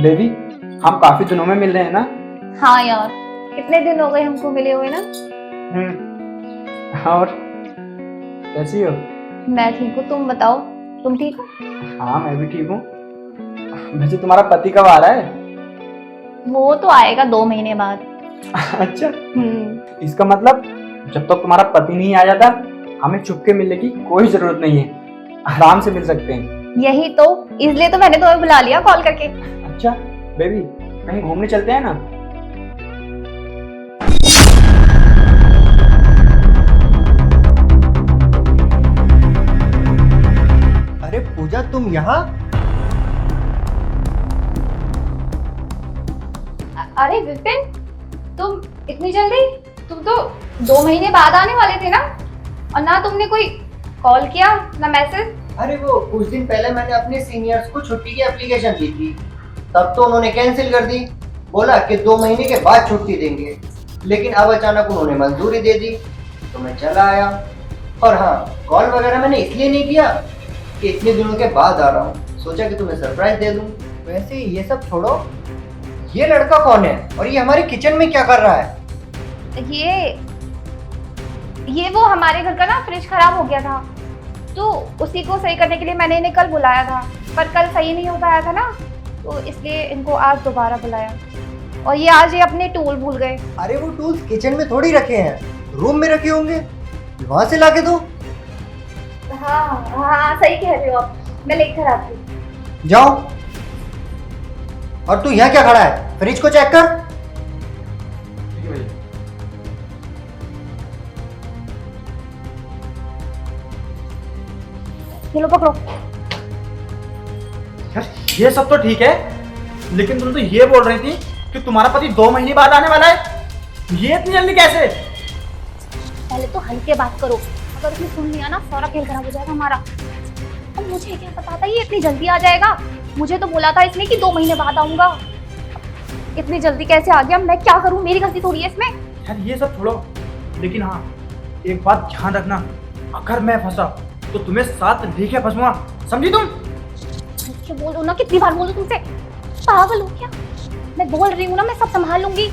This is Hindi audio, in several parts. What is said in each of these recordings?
बेबी, हम काफी दिनों में मिल रहे हैं ना। हाँ यार, कितने दिन हो गए हमको मिले हुए ना। और कैसी हो? मैं ठीक हूँ, तुम बताओ, तुम ठीक हो? हाँ, मैं भी ठीक हूँ। वैसे तुम्हारा पति कब आ रहा है? वो तो आएगा 2 महीने बाद। अच्छा, इसका मतलब जब तक तुम्हारा पति नहीं आ जाता हमें चुपके मिलने की कोई जरूरत नहीं है, आराम से मिल सकते हैं। यही तो, इसलिए तो मैंने तुम्हें बुला लिया कॉल करके। अच्छा बेबी, कहीं घूमने चलते हैं ना? अरे पूजा, तुम यहाँ? अरे विपिन, तुम इतनी जल्दी? तुम तो 2 महीने बाद आने वाले थे ना, और ना तुमने कोई कॉल किया ना मैसेज। अरे वो कुछ दिन पहले मैंने अपने सीनियर्स को छुट्टी की एप्लीकेशन दी थी, तब तो उन्होंने कैंसिल कर दी, बोला कि 2 महीने के बाद छुट्टी देंगे। लेकिन अब अचानक उन्होंने मंजूरी दे दी तो मैं चला आया। और हाँ, कॉल वगैरह मैंने इसलिए नहीं किया कि इतने दिनों के बाद आ रहा हूँ, सोचा कि तुम्हें सरप्राइज दे दूँ। वैसे ये सब छोड़ो, ये लड़का कौन है और ये हमारे किचन में क्या कर रहा है? ये वो हमारे घर का ना फ्रिज खराब हो गया था, तो उसी को सही करने के लिए मैंने इन्हें कल बुलाया था, पर कल सही नहीं हो पाया था ना, तो इसलिए इनको आज दोबारा बुलाया। और ये आज ये अपने टूल भूल गए। अरे वो टूल्स किचन में थोड़ी रखे हैं, रूम में रखे होंगे, वहां से लाके दो। हाँ हाँ, सही कह रहे हो आप, मैं लेकर आती हूँ। जाओ। और तू यहाँ क्या खड़ा है? फ्रिज को चेक कर। ठीक है भैया। ये लो पकड़ो। यार ये सब तो ठीक है, लेकिन तुम तो ये बोल रही थी कि तुम्हारा पति 2 महीने बाद आने वाला है। ये इतनी जल्दी कैसे? पहले तो हल्के बात करो, अगर उसने सुन लिया ना सारा खेल खराब हो जाएगा हमारा। अब मुझे क्या पता था ये इतनी जल्दी आ जाएगा, मुझे तो बोला था इसने कि 2 महीने बाद आऊंगा। इतनी जल्दी कैसे आ गया? मैं क्या करूं, मेरी गलती थोड़ी है इसमें। यार ये सब छोड़ो, लेकिन हाँ एक बात ध्यान रखना, अगर मैं फंसा तो तुम्हें साथ लेके फंसूंगा, समझी तुम? क्या बोल रहा ना, कितनी बार बोलूं तुमसे, पागल हो क्या? मैं बोल रही हूँ ना, मैं सब संभाल लूंगी,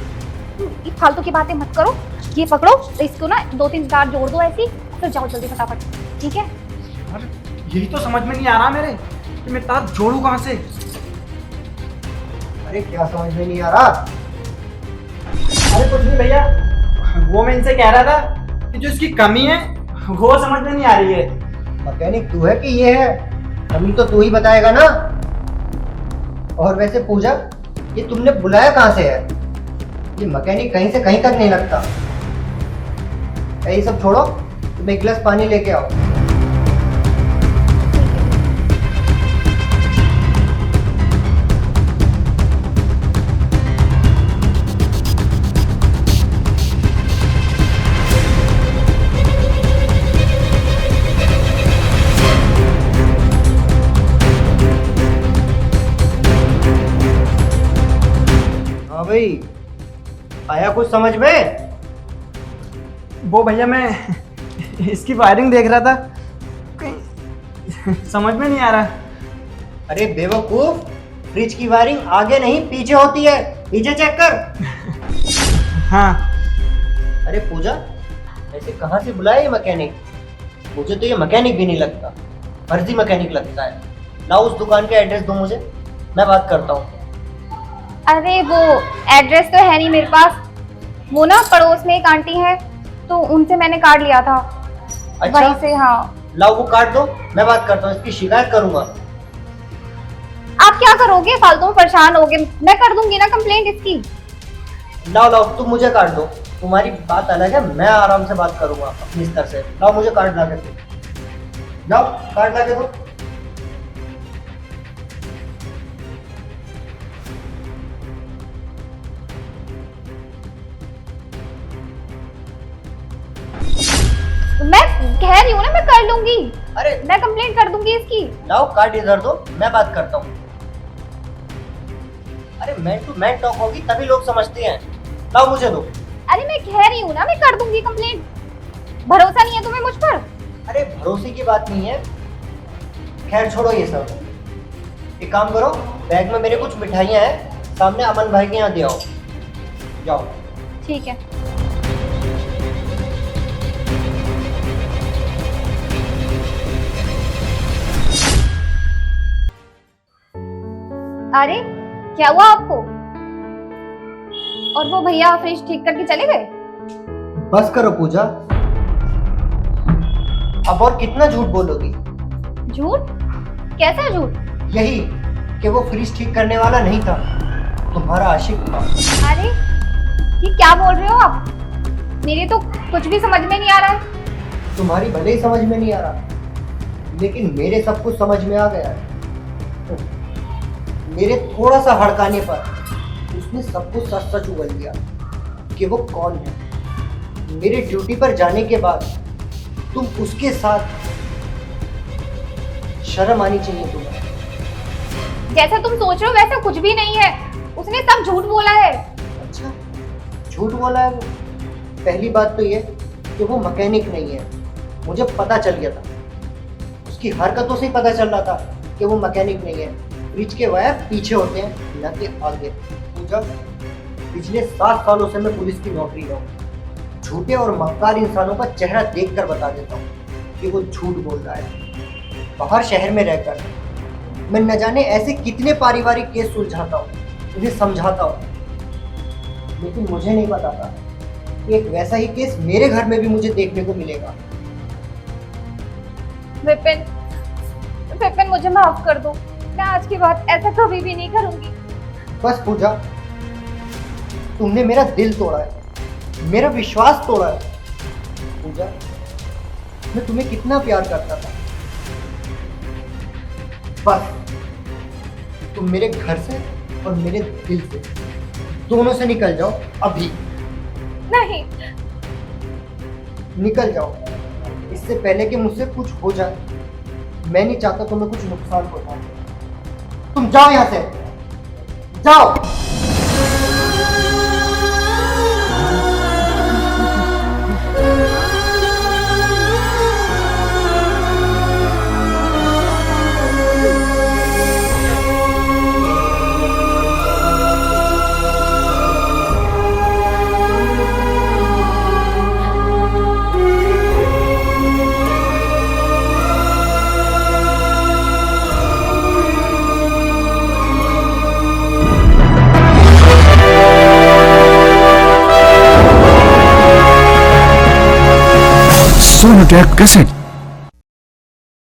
तुम फालतू की बातें मत करो। ये पकड़ो, तो इसको ना 2-3 बार जोड़ दो ऐसी, फिर जाओ जल्दी फटाफट, ठीक है? यार यही तो समझ में नहीं आ रहा मेरे कि मैं तार जोड़ू कहाँ से। अरे क्या समझ में नहीं आ रहा? अरे कुछ नहीं भैया, वो मैं इनसे कह रहा था कि जो इसकी कमी है वो समझ में नहीं आ रही है। मैकेनिक तू है कि ये है? कमी तो तू ही बताएगा ना। और वैसे पूजा, ये तुमने बुलाया कहाँ से है? ये मैकेनिक कहीं से कहीं तक नहीं लगता। ये सब छोड़ो, तुम एक गिलास पानी लेके आओ। हाँ भाई, आया कुछ समझ में? वो भैया मैं इसकी वायरिंग देख रहा था, कहीं समझ में नहीं आ रहा। अरे बेवकूफ, फ्रिज की वायरिंग आगे नहीं पीछे होती है, पीछे चेक कर। हाँ। अरे पूजा, ऐसे कहाँ से बुलाया ये मैकेनिक? मुझे तो ये मैकेनिक भी नहीं लगता, फर्जी मैकेनिक लगता है। लाओ उस दुकान का एड्रेस दो मुझे, मैं बात करता हूँ। अरे वो एड्रेस तो है नहीं मेरे पास, वो ना पड़ोस में एक आंटी है, तो उनसे मैंने कार्ड लिया था। अच्छा? वहीं से। हाँ, लाओ वो कार्ड दो, मैं बात करता हूँ, इसकी शिकायत करूंगा। आप क्या करोगे? फालतू में परेशान होगे, मैं कर दूंगी ना कंप्लेंट इसकी। लाओ लाओ, तुम मुझे कार्ड दो, तुम्हारी बात अलग है, मैं आराम से बात करूंगा अपनी स्तर से। लाओ मुझे कार्ड ला के दो, लाओ कार्ड ला के दो। मैं कह रही हूँ ना, मैं कर लूंगी, अरे मैं कंप्लेंट कर दूंगी इसकी। लाओ कार्ड इधर दो, मैं बात करता हूँ। अरे मैन टू मैन टॉक होगी तभी लोग समझते हैं। लाओ मुझे दो। अरे मैं कह रही हूँ ना, मैं कर दूंगी कंप्लेंट। भरोसा नहीं है तुम्हें मुझ पर? अरे भरोसे की बात नहीं है, खैर छोड़ो ये सब। एक काम करो, बैग में मेरे कुछ मिठाइयाँ हैं, सामने अमन भाई के यहाँ दे आओ। जाओ। ठीक है। अरे क्या हुआ आपको? और वो भैया फ्रिज ठीक करके चले गए? बस करो पूजा, अब और कितना झूठ बोलोगी? झूठ? कैसा झूठ? यही कि वो फ्रिज ठीक करने वाला नहीं था, तुम्हारा आशिक था। अरे ये क्या बोल रहे हो आप? मेरे तो कुछ भी समझ में नहीं आ रहा है। तुम्हारी भले ही समझ में नहीं आ रहा, लेकिन मेरे सब कुछ समझ में आ गया है। मेरे थोड़ा सा हड़काने पर उसने सब कुछ सच सच उगल दिया कि वो कौन है। मेरे ड्यूटी पर जाने के बाद तुम उसके साथ, शर्म आनी चाहिए तुम्हें। जैसा तुम सोच रहे हो वैसा कुछ भी नहीं है, उसने सब झूठ बोला है। अच्छा, झूठ बोला है वो? पहली बात तो ये कि वो मैकेनिक नहीं है, मुझे पता चल गया था। उसकी हरकतों से ही पता चल रहा था कि वो मैकेनिक नहीं है। फ्रिज के वायर पीछे होते हैं, न कि आगे। पूजा, पिछले 7 सालों से मैं पुलिस की नौकरी में हूँ। झूठे और मक्कार इंसानों का चेहरा देखकर बता देता हूँ कि वो झूठ बोल रहा है। बाहर शहर में रहकर मैं न जाने ऐसे कितने पारिवारिक केस सुलझाता हूँ, उन्हें समझाता हूँ, लेकिन मुझे नहीं पता था कि एक वैसा ही केस मेरे घर में भी मुझे देखने को मिलेगा। विपिन, विपिन मुझे माफ कर दो, मैं आज के बाद ऐसा कभी भी नहीं करूंगी। बस पूजा, तुमने मेरा दिल तोड़ा है, मेरा विश्वास तोड़ा है। पूजा, मैं तुम्हें कितना प्यार करता था। बस तुम मेरे घर से और मेरे दिल से, दोनों से निकल जाओ अभी। नहीं। निकल जाओ, इससे पहले कि मुझसे कुछ हो जाए। मैं नहीं चाहता तुम्हें कुछ नुकसान पहुंचाए। तुम जाओ यहां से, जाओ। Sonotech Cassette